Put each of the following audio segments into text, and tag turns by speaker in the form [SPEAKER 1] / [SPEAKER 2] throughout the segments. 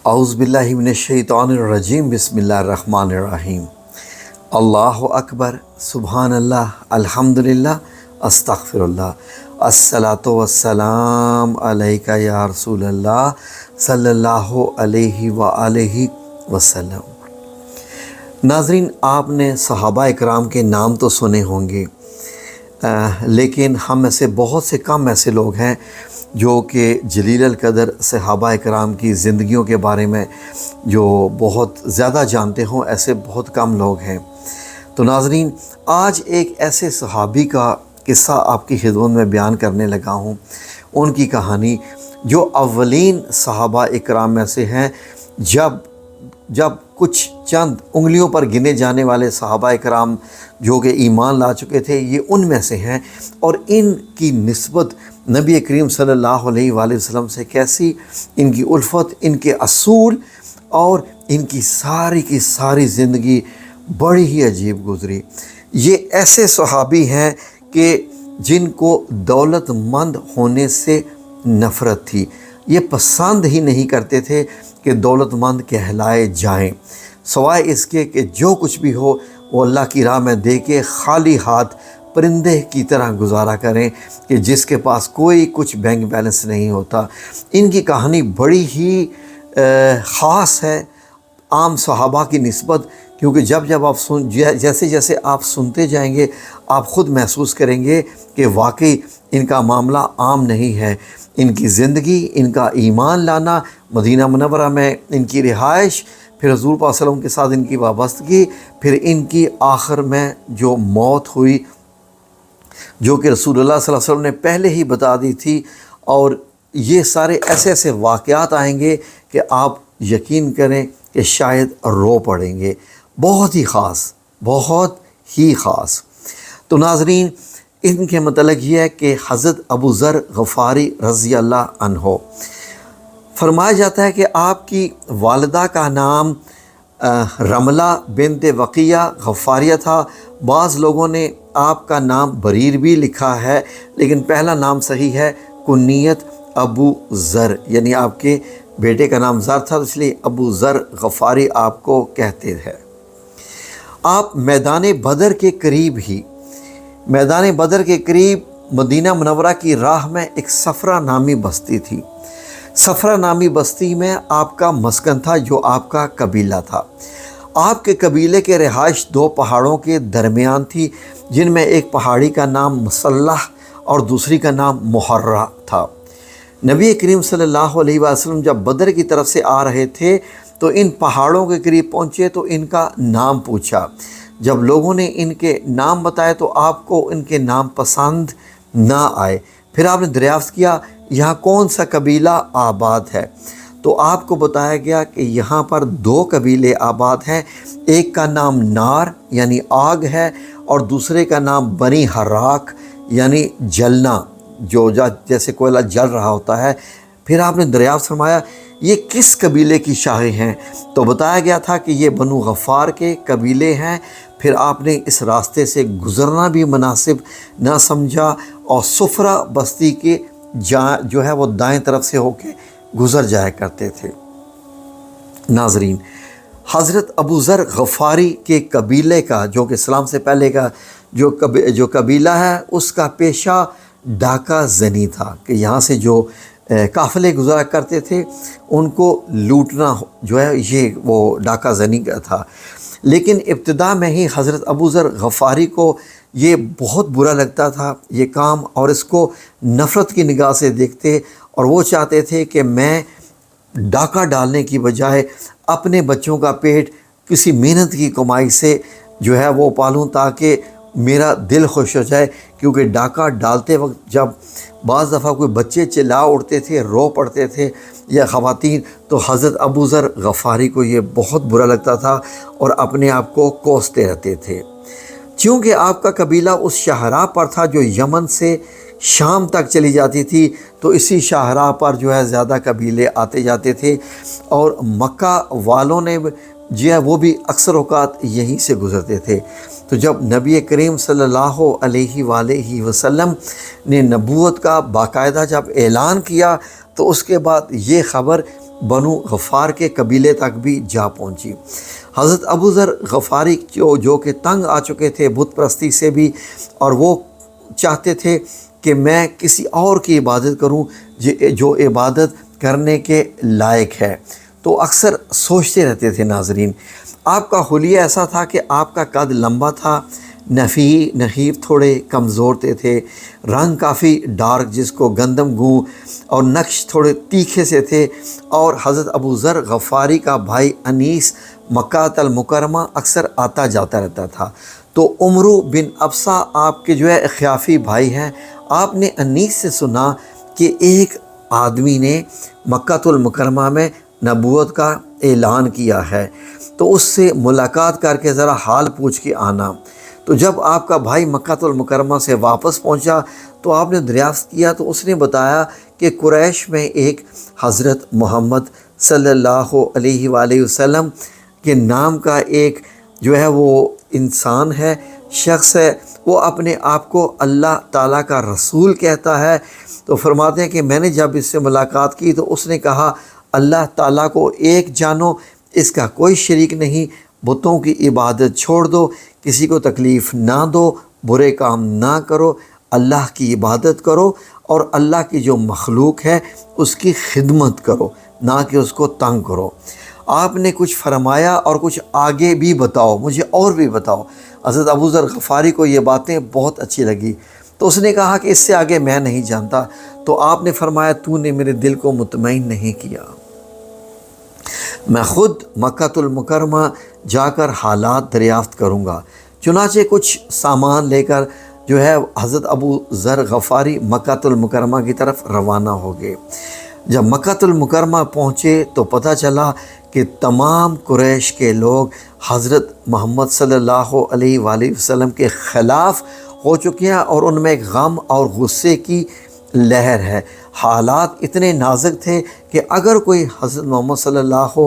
[SPEAKER 1] اعوذ باللہ من الشیطان الرجیم بسم اللہ الرحمن الرحیم۔ اللہ اکبر، سبحان اللہ، الحمدللہ، استغفر اللہ، الصلاۃ والسلام علیک یا رسول اللہ صلی اللہ علیہ وآلہ وسلم۔ ناظرین، آپ نے صحابہ اکرام کے نام تو سنے ہوں گے، لیکن ہم میں سے بہت سے کم ایسے لوگ ہیں جو کہ جلیل القدر صحابہ اکرام کی زندگیوں کے بارے میں جو بہت زیادہ جانتے ہوں، ایسے بہت کم لوگ ہیں۔ تو ناظرین، آج ایک ایسے صحابی کا قصہ آپ کی خدمت میں بیان کرنے لگا ہوں، ان کی کہانی جو اولین صحابہ اکرام میں سے ہیں۔ جب کچھ چند انگلیوں پر گنے جانے والے صحابہ اکرام جو کہ ایمان لا چکے تھے، یہ ان میں سے ہیں، اور ان کی نسبت نبی کریم صلی اللہ علیہ وآلہ وسلم سے کیسی، ان کی الفت، ان کے اصول اور ان کی ساری زندگی بڑی ہی عجیب گزری۔ یہ ایسے صحابی ہیں کہ جن کو دولت مند ہونے سے نفرت تھی، یہ پسند ہی نہیں کرتے تھے کہ دولت مند کہلائے جائیں، سوائے اس کے کہ جو کچھ بھی ہو وہ اللہ کی راہ میں دے کے خالی ہاتھ پرندے کی طرح گزارا کریں، کہ جس کے پاس کوئی کچھ بینک بیلنس نہیں ہوتا۔ ان کی کہانی بڑی ہی خاص ہے عام صحابہ کی نسبت، کیونکہ جب آپ جیسے آپ سنتے جائیں گے، آپ خود محسوس کریں گے کہ واقعی ان کا معاملہ عام نہیں ہے۔ ان کی زندگی، ان کا ایمان لانا، مدینہ منورہ میں ان کی رہائش، پھر حضور پاک صلی اللہ علیہ وسلم کے ساتھ ان کی وابستگی، پھر ان کی آخر میں جو موت ہوئی، جو کہ رسول اللہ صلی اللہ علیہ وسلم نے پہلے ہی بتا دی تھی، اور یہ سارے ایسے واقعات آئیں گے کہ آپ یقین کریں کہ شاید رو پڑیں گے۔ بہت ہی خاص۔ تو ناظرین، ان کے متعلق یہ ہے کہ حضرت ابو ذر غفاری رضی اللہ عنہ، فرمایا جاتا ہے کہ آپ کی والدہ کا نام رملہ بنت وقیہ غفاریہ تھا۔ بعض لوگوں نے آپ کا نام بریر بھی لکھا ہے، لیکن پہلا نام صحیح ہے کنیت ابو ذر، یعنی آپ کے بیٹے کا نام ذر تھا، اس لیے ابو ذر غفاری آپ کو کہتے ہیں۔ آپ میدان بدر کے قریب مدینہ منورہ کی راہ میں ایک صفرہ نامی بستی تھی۔ صفرہ نامی بستی میں آپ کا مسکن تھا، جو آپ کا قبیلہ تھا۔ آپ کے قبیلے کے رہائش دو پہاڑوں کے درمیان تھی، جن میں ایک پہاڑی کا نام مسلح اور دوسری کا نام محرہ تھا۔ نبی کریم صلی اللہ علیہ وسلم جب بدر کی طرف سے آ رہے تھے تو ان پہاڑوں کے قریب پہنچے تو ان کا نام پوچھا۔ جب لوگوں نے ان کے نام بتائے تو آپ کو ان کے نام پسند نہ آئے۔ پھر آپ نے دریافت کیا یہاں کون سا قبیلہ آباد ہے، تو آپ کو بتایا گیا کہ یہاں پر دو قبیلے آباد ہیں، ایک کا نام نار یعنی آگ ہے، اور دوسرے کا نام بنی حراک یعنی جلنا، جو جیسے کوئلہ جل رہا ہوتا ہے۔ پھر آپ نے دریافت فرمایا یہ کس قبیلے کی شاخیں ہیں، تو بتایا گیا تھا کہ یہ بنو غفار کے قبیلے ہیں۔ پھر آپ نے اس راستے سے گزرنا بھی مناسب نہ سمجھا، اور صفرہ بستی کے جو ہے وہ دائیں طرف سے ہو کے گزر جایا کرتے تھے۔ ناظرین، حضرت ابو ذر غفاری کے قبیلے کا، جو کہ اسلام سے پہلے کا جو قبیلہ ہے، اس کا پیشہ ڈاکہ زنی تھا، کہ یہاں سے جو قافلے گزرا کرتے تھے ان کو لوٹنا جو ہے یہ وہ ڈاکہ زنی کا تھا۔ لیکن ابتدا میں ہی حضرت ابو ذر غفاری کو یہ بہت برا لگتا تھا یہ کام، اور اس کو نفرت کی نگاہ سے دیکھتے، اور وہ چاہتے تھے کہ میں ڈاکہ ڈالنے کی بجائے اپنے بچوں کا پیٹ کسی محنت کی کمائی سے جو ہے وہ پالوں، تاکہ میرا دل خوش ہو جائے۔ کیونکہ ڈاکہ ڈالتے وقت جب بعض دفعہ کوئی بچے چلا اٹھتے تھے، رو پڑتے تھے یا خواتین، تو حضرت ابو ذر غفاری کو یہ بہت برا لگتا تھا اور اپنے آپ کو کوستے رہتے تھے۔ چونکہ آپ کا قبیلہ اس شاہراہ پر تھا جو یمن سے شام تک چلی جاتی تھی، تو اسی شاہراہ پر جو ہے زیادہ قبیلے آتے جاتے تھے، اور مکہ والوں نے جو ہے وہ بھی اکثر اوقات یہیں سے گزرتے تھے۔ تو جب نبی کریم صلی اللہ علیہ وآلہ وسلم نے نبوت کا باقاعدہ جب اعلان کیا، تو اس کے بعد یہ خبر بنو غفار کے قبیلے تک بھی جا پہنچی۔ حضرت ابو ذر غفاری جو کہ تنگ آ چکے تھے بت پرستی سے بھی، اور وہ چاہتے تھے کہ میں کسی اور کی عبادت کروں جو عبادت کرنے کے لائق ہے، تو اکثر سوچتے رہتے تھے۔ ناظرین، آپ کا حلیہ ایسا تھا کہ آپ کا قد لمبا تھا، نحیف تھوڑے کمزور تھے، رنگ کافی ڈارک جس کو گندم گوں، اور نقش تھوڑے تیکھے سے تھے، اور حضرت ابو ذر غفاری کا بھائی انیس مکہ المکرمہ اکثر آتا جاتا رہتا تھا۔ تو عمرو بن ابسہ آپ کے خیافی بھائی ہیں۔ آپ نے انیس سے سنا کہ ایک آدمی نے مکہ المکرمہ میں نبوت کا اعلان کیا ہے، تو اس سے ملاقات کر کے ذرا حال پوچھ کے آنا۔ تو جب آپ کا بھائی مکہ المکرمہ سے واپس پہنچا تو آپ نے دریافت کیا، تو اس نے بتایا کہ قریش میں ایک حضرت محمد صلی اللہ علیہ وآلہ وسلم کے نام کا ایک وہ انسان ہے، شخص ہے، وہ اپنے آپ کو اللہ تعالیٰ کا رسول کہتا ہے۔ تو فرماتے ہیں کہ میں نے جب اس سے ملاقات کی تو اس نے کہا، اللہ تعالیٰ کو ایک جانو، اس کا کوئی شریک نہیں، بتوں کی عبادت چھوڑ دو، کسی کو تکلیف نہ دو، برے کام نہ کرو، اللہ کی عبادت کرو، اور اللہ کی جو مخلوق ہے اس کی خدمت کرو، نہ کہ اس کو تنگ کرو۔ آپ نے کچھ فرمایا اور کچھ آگے بھی بتاؤ، مجھے اور بھی بتاؤ۔ حضرت ابو ذر غفاری کو یہ باتیں بہت اچھی لگی، تو اس نے کہا کہ اس سے آگے میں نہیں جانتا۔ تو آپ نے فرمایا، تو نے میرے دل کو مطمئن نہیں کیا، میں خود مکہ المکرمہ جا کر حالات دریافت کروں گا۔ چنانچہ کچھ سامان لے کر حضرت ابو ذر غفاری مکہ المکرمہ کی طرف روانہ ہو گئے۔ جب مکہ المکرمہ پہنچے تو پتہ چلا کہ تمام قریش کے لوگ حضرت محمد صلی اللہ علیہ وآلہ وسلم کے خلاف ہو چکے ہیں، اور ان میں ایک غم اور غصے کی لہر ہے۔ حالات اتنے نازک تھے کہ اگر کوئی حضرت محمد صلی اللہ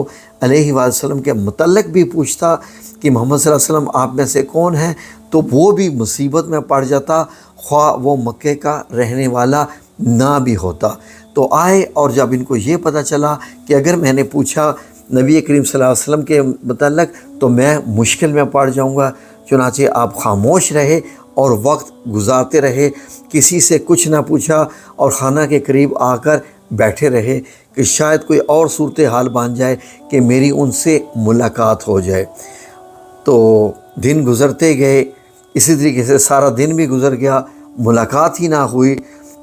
[SPEAKER 1] علیہ وآلہ وسلم کے متعلق بھی پوچھتا کہ محمد صلی اللہ علیہ وسلم آپ میں سے کون ہیں، تو وہ بھی مصیبت میں پڑ جاتا، خواہ وہ مکے کا رہنے والا نہ بھی ہوتا۔ تو آئے، اور جب ان کو یہ پتہ چلا کہ اگر میں نے پوچھا نبی کریم صلی اللہ علیہ وسلم کے متعلق تو میں مشکل میں پڑ جاؤں گا، چنانچہ آپ خاموش رہے اور وقت گزارتے رہے، کسی سے کچھ نہ پوچھا، اور خانہ کے قریب آ کر بیٹھے رہے کہ شاید کوئی اور صورتحال بن جائے کہ میری ان سے ملاقات ہو جائے۔ تو دن گزرتے گئے، اسی طریقے سے سارا دن بھی گزر گیا، ملاقات ہی نہ ہوئی۔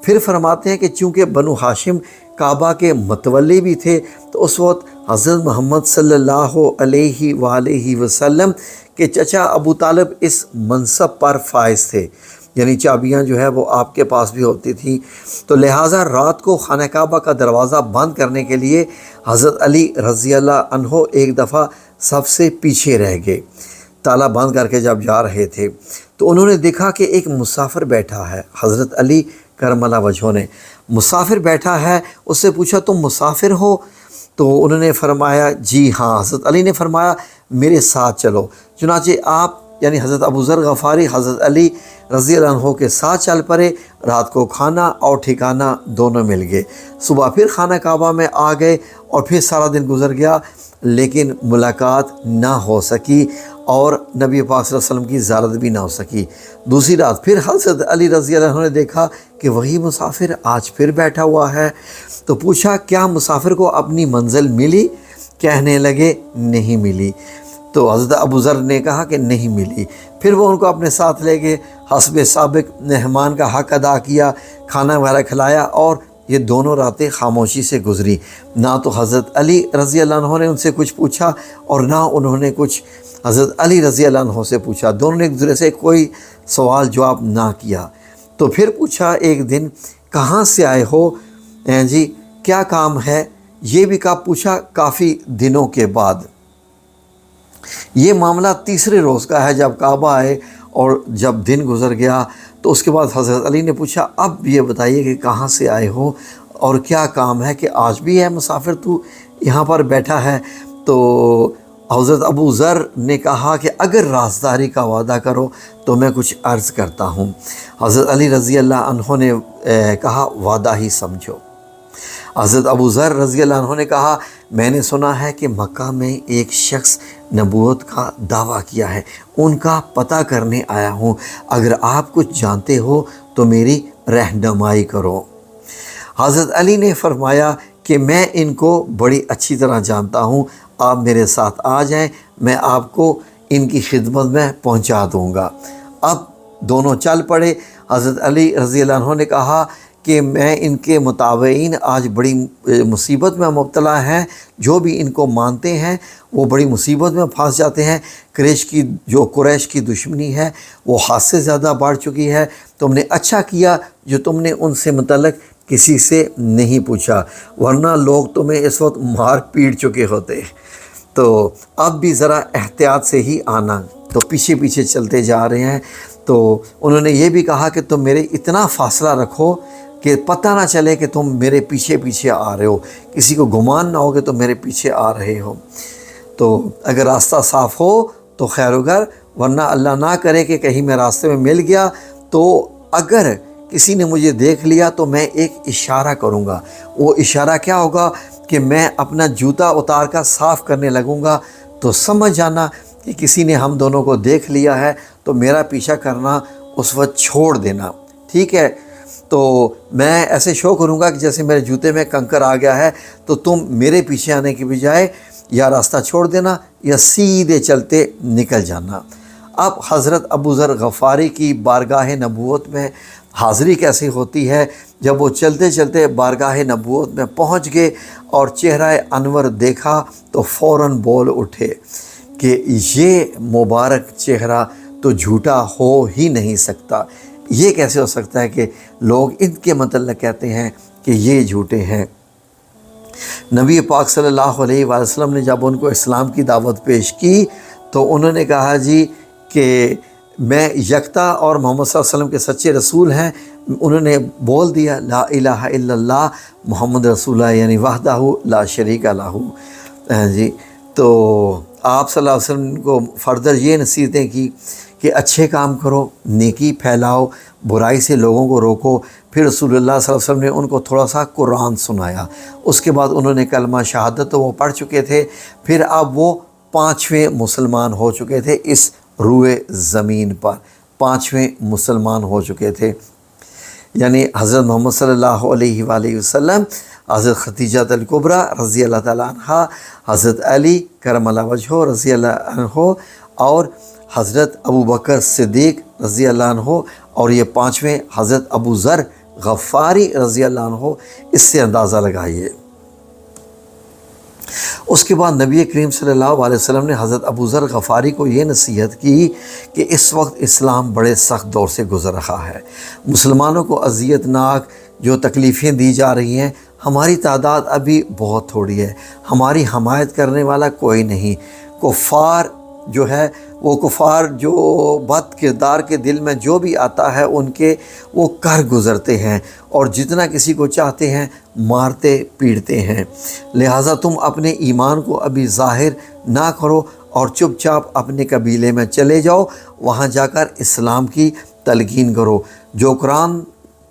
[SPEAKER 1] پھر فرماتے ہیں کہ چونکہ بنو ہاشم کعبہ کے متولی بھی تھے، تو اس وقت حضرت محمد صلی اللہ علیہ وآلہ وسلم کے چچا ابو طالب اس منصب پر فائز تھے، یعنی چابیاں وہ آپ کے پاس بھی ہوتی تھیں۔ تو لہٰذا رات کو خانہ کعبہ کا دروازہ بند کرنے کے لیے حضرت علی رضی اللہ عنہ ایک دفعہ سب سے پیچھے رہ گئے۔ تالا بند کر کے جب جا رہے تھے تو انہوں نے دیکھا کہ ایک مسافر بیٹھا ہے۔ حضرت علی کرم اللہ وجہہ نے مسافر بیٹھا ہے، اس سے پوچھا تم مسافر ہو؟ تو انہوں نے فرمایا جی ہاں۔ حضرت علی نے فرمایا میرے ساتھ چلو۔ چنانچہ آپ یعنی حضرت ابو ذر غفاری حضرت علی رضی اللہ عنہ کے ساتھ چل پڑے۔ رات کو کھانا اور ٹھکانہ دونوں مل گئے۔ صبح پھر خانہ کعبہ میں آ گئے، اور پھر سارا دن گزر گیا، لیکن ملاقات نہ ہو سکی، اور نبی پاک صلی اللہ علیہ وسلم کی زیارت بھی نہ ہو سکی۔ دوسری رات پھر حضرت علی رضی اللہ عنہ نے دیکھا کہ وہی مسافر آج پھر بیٹھا ہوا ہے، تو پوچھا کیا مسافر کو اپنی منزل ملی؟ کہنے لگے نہیں ملی۔ تو حضرت ابو ذر نے کہا کہ نہیں ملی۔ پھر وہ ان کو اپنے ساتھ لے گئے، حسب سابق مہمان کا حق ادا کیا، کھانا وغیرہ کھلایا، اور یہ دونوں راتیں خاموشی سے گزری۔ نہ تو حضرت علی رضی اللہ عنہ نے ان سے کچھ پوچھا، اور نہ انہوں نے کچھ حضرت علی رضی اللہ عنہ سے پوچھا۔ دونوں نے ایک دوسرے سے کوئی سوال جواب نہ کیا۔ تو پھر پوچھا ایک دن کہاں سے آئے ہو جی، کیا کام ہے؟ یہ بھی پوچھا کافی دنوں کے بعد۔ یہ معاملہ تیسرے روز کا ہے جب کعبہ آئے، اور جب دن گزر گیا تو اس کے بعد حضرت علی نے پوچھا اب یہ بتائیے کہ کہاں سے آئے ہو اور کیا کام ہے کہ آج بھی ہے مسافر تو یہاں پر بیٹھا ہے؟ تو حضرت ابو ذر نے کہا کہ اگر رازداری کا وعدہ کرو تو میں کچھ عرض کرتا ہوں۔ حضرت علی رضی اللہ عنہ نے کہا وعدہ ہی سمجھو۔ حضرت ابو ذر رضی اللہ عنہ نے کہا میں نے سنا ہے کہ مکہ میں ایک شخص نبوت کا دعویٰ کیا ہے، ان کا پتہ کرنے آیا ہوں، اگر آپ کچھ جانتے ہو تو میری رہنمائی کرو۔ حضرت علی نے فرمایا کہ میں ان کو بڑی اچھی طرح جانتا ہوں، آپ میرے ساتھ آ جائیں، میں آپ کو ان کی خدمت میں پہنچا دوں گا۔ اب دونوں چل پڑے۔ حضرت علی رضی اللہ عنہ نے کہا کہ میں ان کے متابعین آج بڑی مصیبت میں مبتلا ہیں، جو بھی ان کو مانتے ہیں وہ بڑی مصیبت میں پھنس جاتے ہیں۔ قریش کی دشمنی ہے وہ حد سے زیادہ بڑھ چکی ہے، تم نے اچھا کیا جو تم نے ان سے متعلق کسی سے نہیں پوچھا، ورنہ لوگ تمہیں اس وقت مار پیٹ چکے ہوتے۔ تو اب بھی ذرا احتیاط سے ہی آنا۔ تو پیچھے پیچھے چلتے جا رہے ہیں۔ تو انہوں نے یہ بھی کہا کہ تم میرے اتنا فاصلہ رکھو کہ پتہ نہ چلے کہ تم میرے پیچھے پیچھے آ رہے ہو، کسی کو گمان نہ ہو کہ تم میرے پیچھے آ رہے ہو۔ تو اگر راستہ صاف ہو تو خیر و گر، ورنہ اللہ نہ کرے کہ کہیں میں راستے میں مل گیا تو اگر کسی نے مجھے دیکھ لیا تو میں ایک اشارہ کروں گا، وہ اشارہ کیا ہوگا کہ میں اپنا جوتا اتار کر صاف کرنے لگوں گا، تو سمجھ جانا کہ کسی نے ہم دونوں کو دیکھ لیا ہے، تو میرا پیچھا کرنا اس وقت چھوڑ دینا، ٹھیک ہے؟ تو میں ایسے شو کروں گا کہ جیسے میرے جوتے میں کنکر آ گیا ہے، تو تم میرے پیچھے آنے کی بجائے یا راستہ چھوڑ دینا یا سیدھے چلتے نکل جانا۔ اب حضرت ابو ذر غفاری کی بارگاہ نبوت میں حاضری کیسی ہوتی ہے؟ جب وہ چلتے چلتے بارگاہ نبوت میں پہنچ گئے اور چہرہ انور دیکھا تو فوراً بول اٹھے کہ یہ مبارک چہرہ تو جھوٹا ہو ہی نہیں سکتا، یہ کیسے ہو سکتا ہے کہ لوگ ان کے متعلق کہتے ہیں کہ یہ جھوٹے ہیں۔ نبی پاک صلی اللہ علیہ وآلہ وسلم نے جب ان کو اسلام کی دعوت پیش کی تو انہوں نے کہا جی کہ میں یکتا اور محمد صلی اللہ علیہ وسلم کے سچے رسول ہیں۔ انہوں نے بول دیا لا الہ الا اللہ محمد رسول اللہ، یعنی وحدہ لا شریک لہ۔ جی تو آپ صلی اللہ علیہ وسلم کو فردر یہ نصیحتیں کی کہ اچھے کام کرو، نیکی پھیلاؤ، برائی سے لوگوں کو روکو۔ پھر رسول اللہ صلی اللہ علیہ وسلم نے ان کو تھوڑا سا قرآن سنایا، اس کے بعد انہوں نے کلمہ شہادت تو وہ پڑھ چکے تھے، پھر اب وہ 5ویں مسلمان ہو چکے تھے، اس روئے زمین پر 5ویں مسلمان ہو چکے تھے۔ یعنی حضرت محمد صلی اللہ علیہ وآلہ وسلم، حضرت خدیجہ الکبریٰ رضی اللہ تعالیٰ عنہ، حضرت علی کرم اللہ وجہہ رضی اللہ عنہ، اور حضرت ابو بکر صدیق رضی اللہ عنہ، اور یہ 5ویں حضرت ابو ذر غفاری رضی اللہ عنہ۔ اس سے اندازہ لگائیے۔ اس کے بعد نبی کریم صلی اللہ علیہ وسلم نے حضرت ابو ذر غفاری کو یہ نصیحت کی کہ اس وقت اسلام بڑے سخت دور سے گزر رہا ہے، مسلمانوں کو اذیت ناک جو تکلیفیں دی جا رہی ہیں، ہماری تعداد ابھی بہت تھوڑی ہے، ہماری حمایت کرنے والا کوئی نہیں، کفار جو ہے وہ کفار جو بد کردار کے دل میں جو بھی آتا ہے ان کے وہ کر گزرتے ہیں اور جتنا کسی کو چاہتے ہیں مارتے پیٹتے ہیں، لہٰذا تم اپنے ایمان کو ابھی ظاہر نہ کرو اور چپ چاپ اپنے قبیلے میں چلے جاؤ، وہاں جا کر اسلام کی تلقین کرو، جو قرآن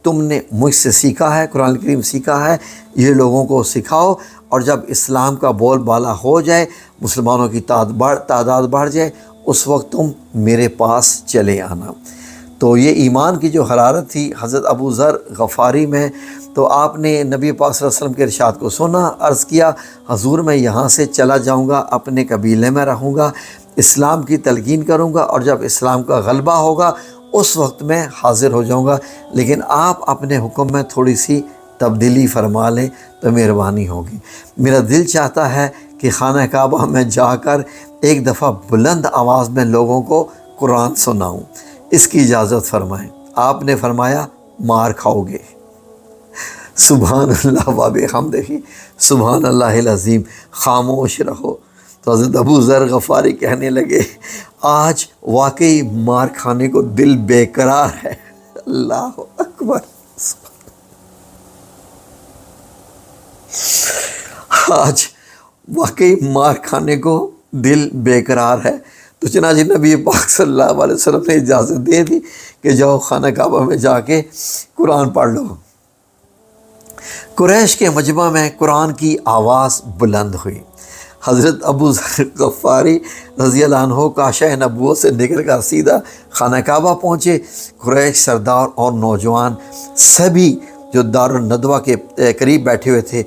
[SPEAKER 1] تم نے مجھ سے سیکھا ہے، قرآن کریم سیکھا ہے، یہ لوگوں کو سکھاؤ، اور جب اسلام کا بول بالا ہو جائے، مسلمانوں کی تعداد بڑھ جائے، اس وقت تم میرے پاس چلے آنا۔ تو یہ ایمان کی جو حرارت تھی حضرت ابو ذر غفاری میں، تو آپ نے نبی پاک صلی اللہ علیہ وسلم کے ارشاد کو سنا، عرض کیا حضور میں یہاں سے چلا جاؤں گا، اپنے قبیلے میں رہوں گا، اسلام کی تلقین کروں گا، اور جب اسلام کا غلبہ ہوگا اس وقت میں حاضر ہو جاؤں گا، لیکن آپ اپنے حکم میں تھوڑی سی تبدیلی فرما لیں تو مہربانی ہوگی۔ میرا دل چاہتا ہے کہ خانہ کعبہ میں جا کر ایک دفعہ بلند آواز میں لوگوں کو قرآن سناؤں، اس کی اجازت فرمائیں۔ آپ نے فرمایا مار کھاؤ گے۔ سبحان اللہ و بحمدہ سبحان اللہ العظیم، خاموش رہو۔ تو حضرت ابو ذر غفاری کہنے لگے آج واقعی مار کھانے کو دل بے قرار ہے۔ اللہ اکبر، آج واقعی مار کھانے کو دل بے قرار ہے۔ تو چنانچہ نبی پاک صلی اللہ علیہ وسلم نے اجازت دے دی کہ جاؤ خانہ کعبہ میں جا کے قرآن پڑھ لو۔ قریش کے مجمع میں قرآن کی آواز بلند ہوئی۔ حضرت ابو ذر غفاری رضی اللہ عنہ کاشہ نبوت سے نکل کر سیدھا خانہ کعبہ پہنچے۔ قریش سردار اور نوجوان سبھی جو دارالندوہ کے قریب بیٹھے ہوئے تھے،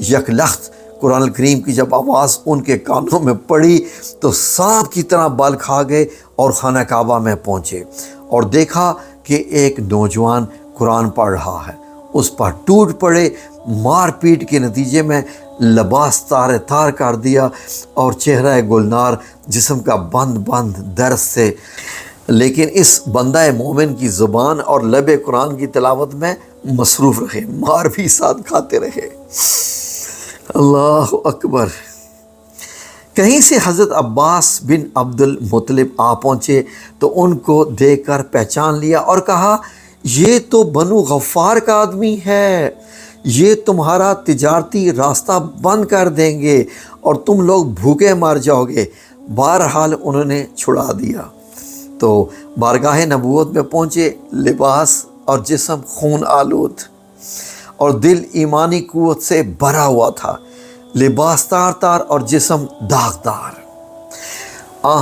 [SPEAKER 1] یک لخت قرآن الکریم کی جب آواز ان کے کانوں میں پڑی تو سانپ کی طرح بال کھا گئے اور خانہ کعبہ میں پہنچے اور دیکھا کہ ایک نوجوان قرآن پڑھ رہا ہے۔ اس پر ٹوٹ پڑے، مار پیٹ کے نتیجے میں لباس تار تار کر دیا اور چہرہ گلنار، جسم کا بند بند درد سے، لیکن اس بندہ مومن کی زبان اور لب قرآن کی تلاوت میں مصروف رہے، مار بھی ساتھ کھاتے رہے۔ اللہ اکبر۔ کہیں سے حضرت عباس بن عبد المطلب آ پہنچے تو ان کو دیکھ کر پہچان لیا اور کہا، یہ تو بنو غفار کا آدمی ہے، یہ تمہارا تجارتی راستہ بند کر دیں گے اور تم لوگ بھوکے مر جاؤ گے۔ بہرحال انہوں نے چھڑا دیا تو بارگاہ نبوت میں پہنچے، لباس اور جسم خون آلود اور دل ایمانی قوت سے بھرا ہوا تھا، لباس تار تار اور جسم داغدار۔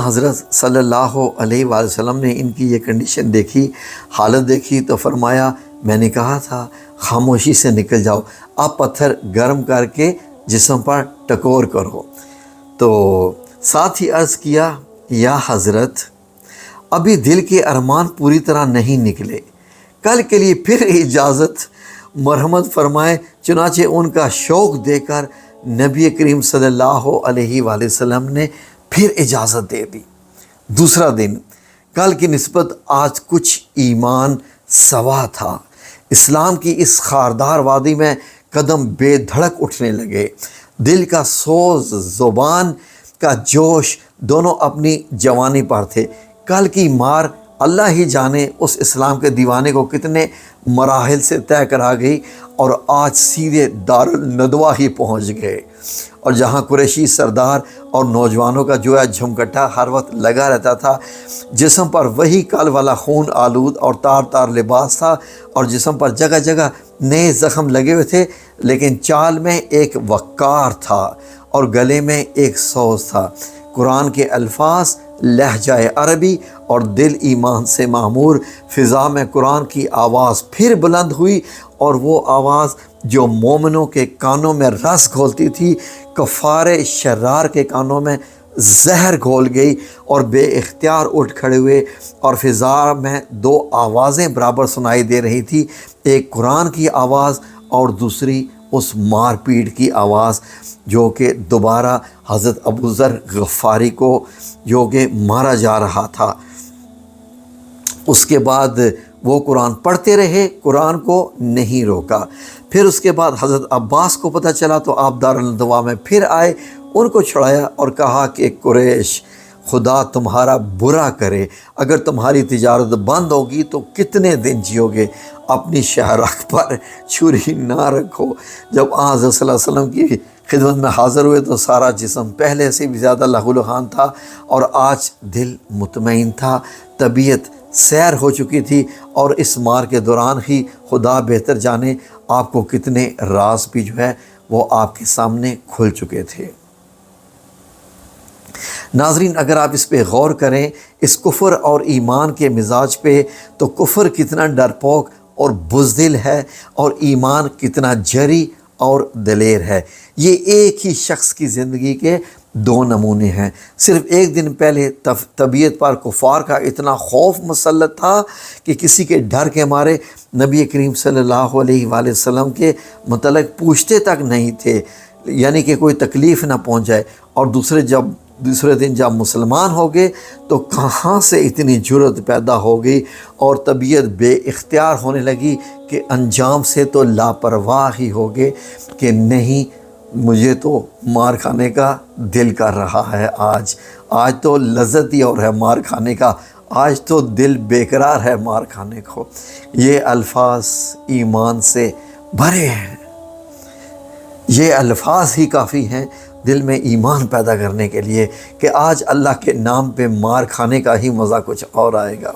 [SPEAKER 1] حضرت صلی اللہ علیہ وآلہ وسلم نے ان کی یہ کنڈیشن دیکھی، حالت دیکھی تو فرمایا، میں نے کہا تھا خاموشی سے نکل جاؤ، آپ پتھر گرم کر کے جسم پر ٹکور کرو۔ تو ساتھ ہی عرض کیا، یا حضرت ابھی دل کے ارمان پوری طرح نہیں نکلے، کل کے لیے پھر اجازت مرحمت فرمائے۔ چنانچہ ان کا شوق دے کر نبی کریم صلی اللہ علیہ وآلہ وسلم نے پھر اجازت دے دی۔ دوسرا دن کل کی نسبت آج کچھ ایمان سوا تھا۔ اسلام کی اس خاردار وادی میں قدم بے دھڑک اٹھنے لگے، دل کا سوز، زبان کا جوش دونوں اپنی جوانی پر تھے۔ کل کی مار اللہ ہی جانے اس اسلام کے دیوانے کو کتنے مراحل سے طے کرا گئی اور آج سیدھے دارالندوہ ہی پہنچ گئے، اور جہاں قریشی سردار اور نوجوانوں کا جو ہے جھمکٹا ہر وقت لگا رہتا تھا، جسم پر وہی کل والا خون آلود اور تار تار لباس تھا اور جسم پر جگہ جگہ نئے زخم لگے ہوئے تھے، لیکن چال میں ایک وقار تھا اور گلے میں ایک سوز تھا۔ قرآن کے الفاظ لہجہ عربی اور دل ایمان سے معمور، فضا میں قرآن کی آواز پھر بلند ہوئی، اور وہ آواز جو مومنوں کے کانوں میں رس گھولتی تھی، کفار شرار کے کانوں میں زہر گھول گئی اور بے اختیار اٹھ کھڑے ہوئے، اور فضا میں دو آوازیں برابر سنائی دے رہی تھی، ایک قرآن کی آواز اور دوسری اس مار پیٹ کی آواز، جو کہ دوبارہ حضرت ابو ذر غفاری کو جو کہ مارا جا رہا تھا۔ اس کے بعد وہ قرآن پڑھتے رہے، قرآن کو نہیں روکا۔ پھر اس کے بعد حضرت عباس کو پتہ چلا تو آپ دارالندوہ میں پھر آئے، ان کو چھڑایا اور کہا کہ قریش، خدا تمہارا برا کرے، اگر تمہاری تجارت بند ہوگی تو کتنے دن جیو گے؟ اپنی شہرخ پر چھری نہ رکھو۔ جب حضرت صلی اللہ علیہ وسلم کی خدمت میں حاضر ہوئے تو سارا جسم پہلے سے بھی زیادہ لہو لہان تھا اور آج دل مطمئن تھا، طبیعت سیر ہو چکی تھی، اور اس مار کے دوران ہی خدا بہتر جانے آپ کو کتنے راز بھی جو ہے وہ آپ کے سامنے کھل چکے تھے۔ ناظرین، اگر آپ اس پہ غور کریں، اس کفر اور ایمان کے مزاج پہ، تو کفر کتنا ڈرپوک اور بزدل ہے اور ایمان کتنا جری اور دلیر ہے۔ یہ ایک ہی شخص کی زندگی کے دو نمونے ہیں۔ صرف ایک دن پہلے طبیعت پر کفار کا اتنا خوف مسلط تھا کہ کسی کے ڈر کے مارے نبی کریم صلی اللہ علیہ وآلہ وسلم کے متعلق پوچھتے تک نہیں تھے، یعنی کہ کوئی تکلیف نہ پہنچ جائے، اور دوسرے دن جب مسلمان ہو گئے تو کہاں سے اتنی جرأت پیدا ہو گئی اور طبیعت بے اختیار ہونے لگی کہ انجام سے تو لاپرواہ ہی ہو گئے کہ نہیں، مجھے تو مار کھانے کا دل کر رہا ہے، آج تو لذت ہی اور ہے مار کھانے کا، آج تو دل بےقرار ہے مار کھانے کو۔ یہ الفاظ ایمان سے بھرے ہیں، یہ الفاظ ہی کافی ہیں دل میں ایمان پیدا کرنے کے لیے کہ آج اللہ کے نام پہ مار کھانے کا ہی مزہ کچھ اور آئے گا۔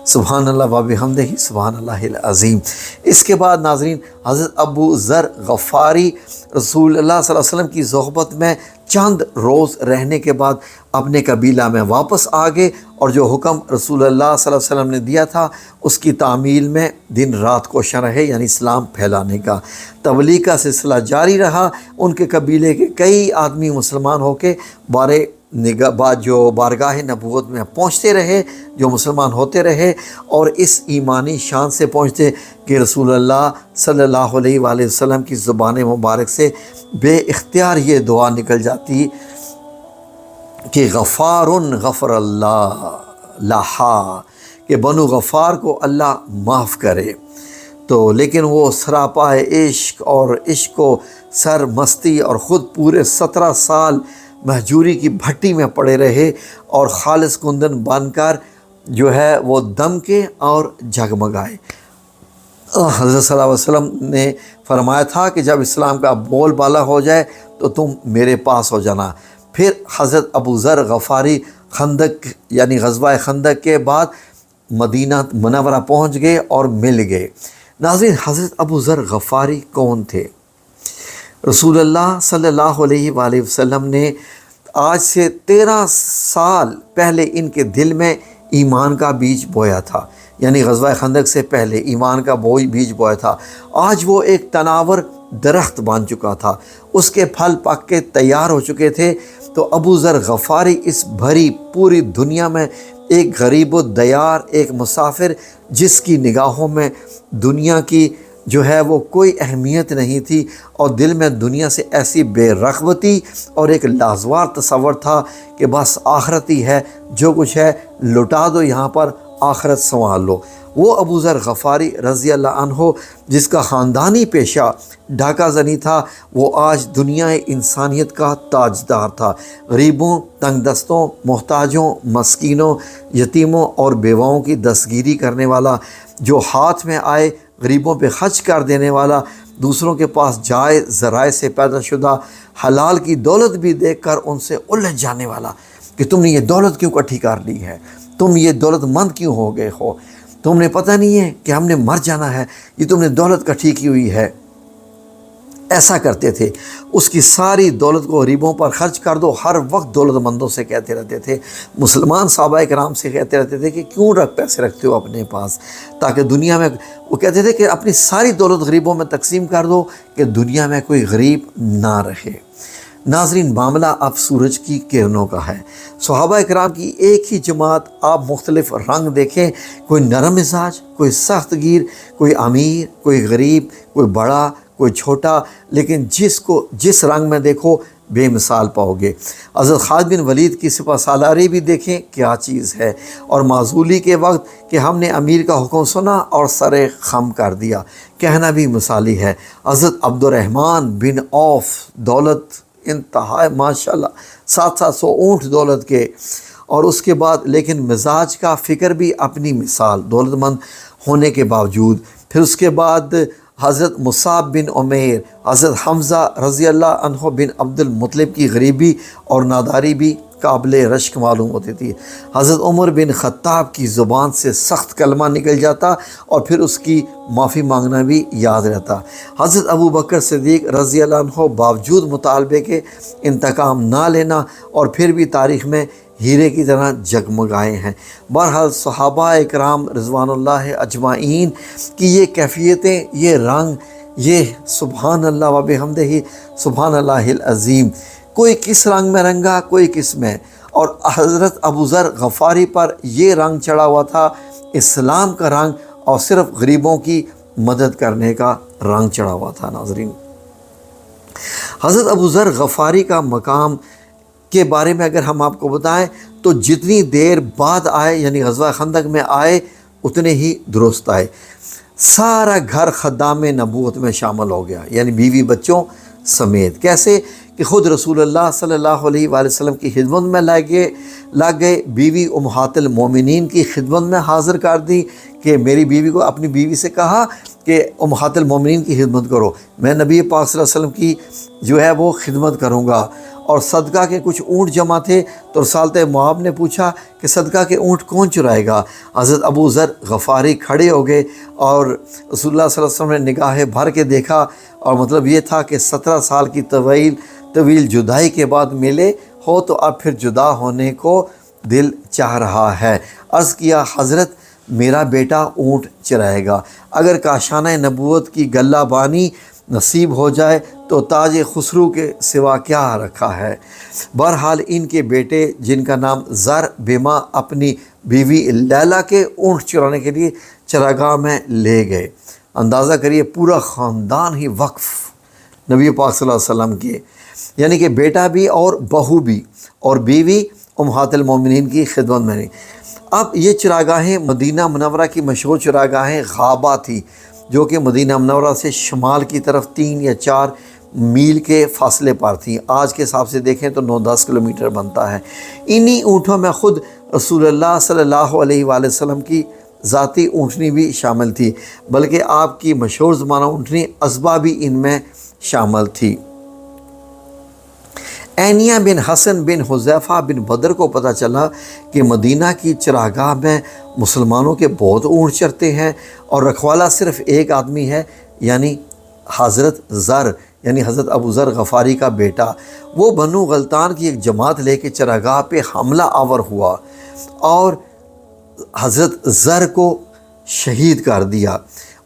[SPEAKER 1] سبحان اللہ و بحمدہ سبحان اللہ العظیم۔ اس کے بعد ناظرین حضرت ابو ذر غفاری رسول اللہ صلی اللہ علیہ وسلم کی صحبت میں چند روز رہنے کے بعد اپنے قبیلہ میں واپس آ گئے، اور جو حکم رسول اللہ صلی اللہ علیہ وسلم نے دیا تھا اس کی تعمیل میں دن رات کوشاں رہے، یعنی اسلام پھیلانے کا۔ تبلیغ کا سلسلہ جاری رہا، ان کے قبیلے کے کئی آدمی مسلمان ہو کے جو بارگاہ نبوت میں پہنچتے رہے، جو مسلمان ہوتے رہے، اور اس ایمانی شان سے پہنچتے کہ رسول اللہ صلی اللہ علیہ وآلہ وسلم کی زبان مبارک سے بے اختیار یہ دعا نکل جاتی کہ غفار غفر اللہ لہا، کہ بنو غفار کو اللہ معاف کرے۔ تو لیکن وہ سراپائے عشق اور عشق و سر مستی، اور خود پورے 17 سال مہجوری کی بھٹی میں پڑے رہے، اور خالص کندن بن کر جو ہے وہ دم کے اور جگمگائے۔ حضرت صلی اللہ علیہ وسلم نے فرمایا تھا کہ جب اسلام کا بول بالا ہو جائے تو تم میرے پاس ہو جانا۔ پھر حضرت ابو ذر غفاری خندق یعنی غزوہ خندق کے بعد مدینہ منورہ پہنچ گئے اور مل گئے۔ ناظرین حضرت ابو ذر غفاری کون تھے؟ رسول اللہ صلی اللہ علیہ وآلہ وسلم نے آج سے 13 سال پہلے ان کے دل میں ایمان کا بیج بویا تھا، یعنی غزوہ خندق سے پہلے ایمان کا بیج بویا تھا۔ آج وہ ایک تناور درخت بن چکا تھا، اس کے پھل پک کے تیار ہو چکے تھے۔ تو ابو ذر غفاری اس بھری پوری دنیا میں ایک غریب و دیار، ایک مسافر، جس کی نگاہوں میں دنیا کی جو ہے وہ کوئی اہمیت نہیں تھی، اور دل میں دنیا سے ایسی بے رغبتی اور ایک لازوار تصور تھا کہ بس آخرت ہی ہے، جو کچھ ہے لٹا دو یہاں پر، آخرت سنبھال لو۔ وہ ابو ذر غفاری رضی اللہ عنہ جس کا خاندانی پیشہ ڈھاکہ زنی تھا، وہ آج دنیا انسانیت کا تاجدار تھا۔ غریبوں، تنگ دستوں، محتاجوں، مسکینوں، یتیموں اور بیواؤں کی دستگیری کرنے والا، جو ہاتھ میں آئے غریبوں پہ خرچ کر دینے والا، دوسروں کے پاس جائز ذرائع سے پیدا شدہ حلال کی دولت بھی دیکھ کر ان سے الجھ جانے والا کہ تم نے یہ دولت کیوں اکٹھی کر لی ہے، تم یہ دولت مند کیوں ہو گئے ہو، تم نے پتہ نہیں ہے کہ ہم نے مر جانا ہے، یہ تم نے دولت اکٹھی کی ہوئی ہے۔ ایسا کرتے تھے، اس کی ساری دولت کو غریبوں پر خرچ کر دو۔ ہر وقت دولت مندوں سے کہتے رہتے تھے، مسلمان صحابہ کرام سے کہتے رہتے تھے کہ کیوں پیسے رکھتے ہو اپنے پاس، تاکہ دنیا میں، وہ کہتے تھے کہ اپنی ساری دولت غریبوں میں تقسیم کر دو کہ دنیا میں کوئی غریب نہ رہے۔ ناظرین معاملہ اب سورج کی کرنوں کا ہے۔ صحابہ کرام کی ایک ہی جماعت، آپ مختلف رنگ دیکھیں، کوئی نرم مزاج، کوئی سخت گیر، کوئی امیر، کوئی غریب، کوئی بڑا، کوئی چھوٹا، لیکن جس رنگ میں دیکھو بے مثال پاؤ گے۔ حضرت خالد بن ولید کی سپہ سالاری بھی دیکھیں کیا چیز ہے، اور معزولی کے وقت کہ ہم نے امیر کا حکم سنا اور سر خم کر دیا، کہنا بھی مثالی ہے۔ حضرت عبد الرحمن بن عوف، دولت انتہا ماشاءاللہ 700 اونٹ دولت کے، اور اس کے بعد لیکن مزاج کا فکر بھی اپنی مثال، دولت مند ہونے کے باوجود۔ پھر اس کے بعد حضرت مصعب بن عمیر، حضرت حمزہ رضی اللہ عنہ بن عبد المطلب کی غریبی اور ناداری بھی قابل رشک معلوم ہوتی تھی۔ حضرت عمر بن خطاب کی زبان سے سخت کلمہ نکل جاتا اور پھر اس کی معافی مانگنا بھی یاد رہتا۔ حضرت ابو بکر صدیق رضی اللہ عنہ باوجود مطالبے کے انتقام نہ لینا، اور پھر بھی تاریخ میں ہیرے کی طرح جگمگائے ہیں۔ بہرحال صحابہ اکرام رضوان اللہ اجمعین کی یہ کیفیتیں، یہ رنگ، یہ سبحان اللہ و بحمدہ سبحان اللہ العظیم، کوئی کس رنگ میں رنگا، کوئی کس میں، اور حضرت ابو ذر غفاری پر یہ رنگ چڑھا ہوا تھا، اسلام کا رنگ، اور صرف غریبوں کی مدد کرنے کا رنگ چڑھا ہوا تھا۔ ناظرین حضرت ابو ذر غفاری کا مقام کے بارے میں اگر ہم آپ کو بتائیں تو جتنی دیر بعد آئے، یعنی غزوہ خندق میں آئے، اتنے ہی درست آئے۔ سارا گھر خدام نبوت میں شامل ہو گیا، یعنی بیوی بچوں سمیت۔ کیسے کہ خود رسول اللہ صلی اللہ علیہ وآلہ وسلم کی خدمت میں لگ گئے، بیوی امہات المومنین کی خدمت میں حاضر کر دی کہ میری بیوی کو، اپنی بیوی سے کہا کہ امہات المومنین کی خدمت کرو، میں نبی پاک صلی اللہ علیہ وسلم کی جو ہے وہ خدمت کروں گا، اور صدقہ کے کچھ اونٹ جمع تھے، تو رسالت معاب نے پوچھا کہ صدقہ کے اونٹ کون چرائے گا؟ حضرت ابو ذر غفاری کھڑے ہو گئے اور رسول اللہ صلی اللہ علیہ وسلم نے نگاہیں بھر کے دیکھا، اور مطلب یہ تھا کہ 17 سال کی طویل جدائی کے بعد ملے ہو تو اب پھر جدا ہونے کو دل چاہ رہا ہے۔ عرض کیا حضرت میرا بیٹا اونٹ چرائے گا، اگر کاشانہ نبوت کی گلہ بانی نصیب ہو جائے تو تاج خسرو کے سوا کیا رکھا ہے۔ بہرحال ان کے بیٹے جن کا نام زر بیما اپنی بیوی لیلا کے اونٹ چرانے کے لیے چراگاہ میں لے گئے۔ اندازہ کریے پورا خاندان ہی وقف نبی پاک صلی اللہ علیہ وسلم کے، یعنی کہ بیٹا بھی اور بہو بھی اور بیوی امہات المومنین کی خدمت میں نہیں۔ اب یہ چراگاہیں مدینہ منورہ کی مشہور چراگاہیں غابہ تھی، جو کہ مدینہ منورہ سے شمال کی طرف 3 یا 4 میل کے فاصلے پر تھیں۔ آج کے حساب سے دیکھیں تو 9-10 کلومیٹر بنتا ہے۔ انہی اونٹوں میں خود رسول اللہ صلی اللہ علیہ وآلہ وسلم کی ذاتی اونٹنی بھی شامل تھی، بلکہ آپ کی مشہور زمانہ اونٹنی عزبہ بھی ان میں شامل تھی۔ عینیہ بن حسن بن حذیفہ بن بدر کو پتہ چلا کہ مدینہ کی چراگاہ میں مسلمانوں کے بہت اونٹ چرتے ہیں اور رکھوالا صرف ایک آدمی ہے، یعنی حضرت زر، یعنی حضرت ابو ذر غفاری کا بیٹا۔ وہ بنو غلطان کی ایک جماعت لے کے چراگاہ پہ حملہ آور ہوا اور حضرت زر کو شہید کر دیا۔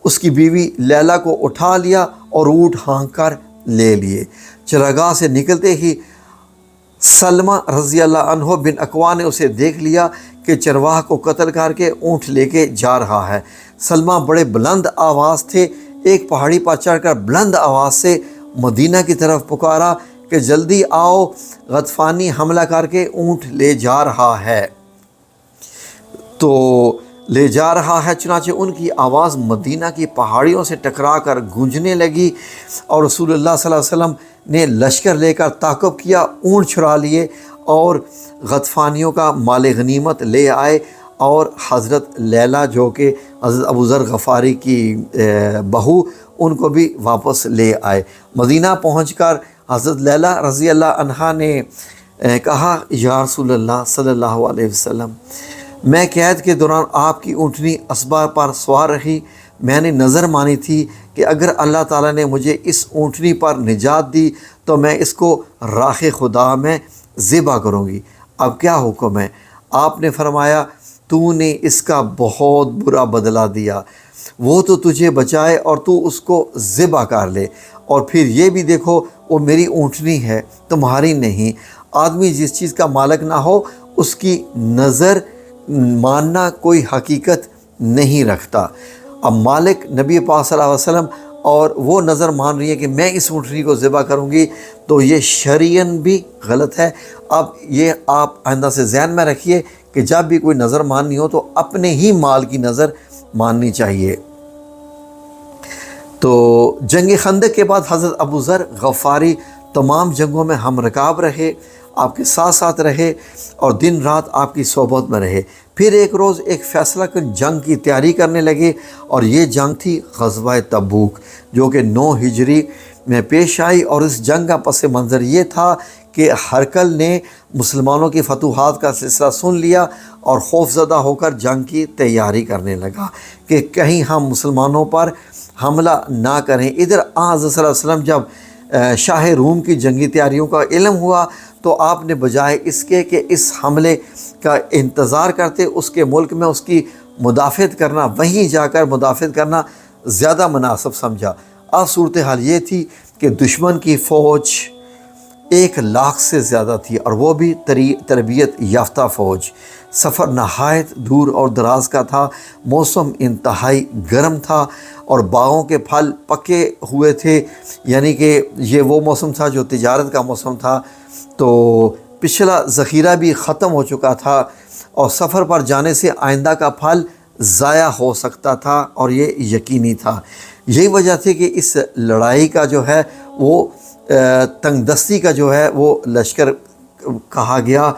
[SPEAKER 1] اس کی بیوی لیلا کو اٹھا لیا اور اونٹ ہانک کر لے لیے۔ چراگاہ سے نکلتے ہی سلمہ رضی اللہ عنہ بن اکوا نے اسے دیکھ لیا کہ چرواہ کو قتل کر کے اونٹ لے کے جا رہا ہے۔ سلمہ بڑے بلند آواز تھے، ایک پہاڑی پر چڑھ کر بلند آواز سے مدینہ کی طرف پکارا کہ جلدی آؤ، غطفانی حملہ کر کے اونٹ لے جا رہا ہے۔ تو لے جا رہا ہے، چنانچہ ان کی آواز مدینہ کی پہاڑیوں سے ٹکرا کر گونجنے لگی اور رسول اللہ صلی اللہ علیہ وسلم نے لشکر لے کر تعاقب کیا، اونٹ چھڑا لیے اور غطفانیوں کا مال غنیمت لے آئے، اور حضرت لیلا جو کہ حضرت ابو ذر غفاری کی بہو، ان کو بھی واپس لے آئے۔ مدینہ پہنچ کر حضرت لیلا رضی اللہ عنہا نے کہا یا رسول اللہ صلی اللہ علیہ وسلم، میں قید کے دوران آپ کی اونٹنی اسبا پر سوار رہی، میں نے نظر مانی تھی کہ اگر اللہ تعالیٰ نے مجھے اس اونٹنی پر نجات دی تو میں اس کو راہ خدا میں ذبح کروں گی، اب کیا حکم ہے؟ آپ نے فرمایا تو نے اس کا بہت برا بدلہ دیا، وہ تو تجھے بچائے اور تو اس کو ذبح کر لے، اور پھر یہ بھی دیکھو وہ میری اونٹنی ہے تمہاری نہیں۔ آدمی جس چیز کا مالک نہ ہو اس کی نظر ماننا کوئی حقیقت نہیں رکھتا۔ اب مالک نبی پاک صلی اللہ علیہ وسلم اور وہ نظر مان رہی ہے کہ میں اس اونٹنی کو ذبح کروں گی، تو یہ شرعاً بھی غلط ہے۔ اب یہ آپ آئندہ سے ذہن میں رکھیے کہ جب بھی کوئی نظر ماننی ہو تو اپنے ہی مال کی نظر ماننی چاہیے۔ تو جنگ خندق کے بعد حضرت ابو ذر غفاری تمام جنگوں میں ہم رکاب رہے، آپ کے ساتھ ساتھ رہے اور دن رات آپ کی صحبت میں رہے۔ پھر ایک روز ایک فیصلہ کن جنگ کی تیاری کرنے لگے، اور یہ جنگ تھی غزوہ تبوک، جو کہ 9 ہجری میں پیش آئی، اور اس جنگ کا پس منظر یہ تھا کہ ہرقل نے مسلمانوں کی فتوحات کا سلسلہ سن لیا اور خوف زدہ ہو کر جنگ کی تیاری کرنے لگا کہ کہیں ہم مسلمانوں پر حملہ نہ کریں۔ ادھر حضرت صلی اللہ علیہ وسلم جب شاہ روم کی جنگی تیاریوں کا علم ہوا تو آپ نے بجائے اس کے کہ اس حملے کا انتظار کرتے اس کے ملک میں اس کی مدافعت کرنا، وہیں جا کر مدافعت کرنا زیادہ مناسب سمجھا۔ اب صورتحال یہ تھی کہ دشمن کی فوج 1 لاکھ سے زیادہ تھی، اور وہ بھی تربیت یافتہ فوج۔ سفر نہایت دور اور دراز کا تھا، موسم انتہائی گرم تھا اور باغوں کے پھل پکے ہوئے تھے، یعنی کہ یہ وہ موسم تھا جو تجارت کا موسم تھا، تو پچھلا ذخیرہ بھی ختم ہو چکا تھا اور سفر پر جانے سے آئندہ کا پھل ضائع ہو سکتا تھا، اور یہ یقینی تھا۔ یہی وجہ تھی کہ اس لڑائی کا جو ہے وہ تنگ دستی کا جو ہے وہ لشکر کہا گیا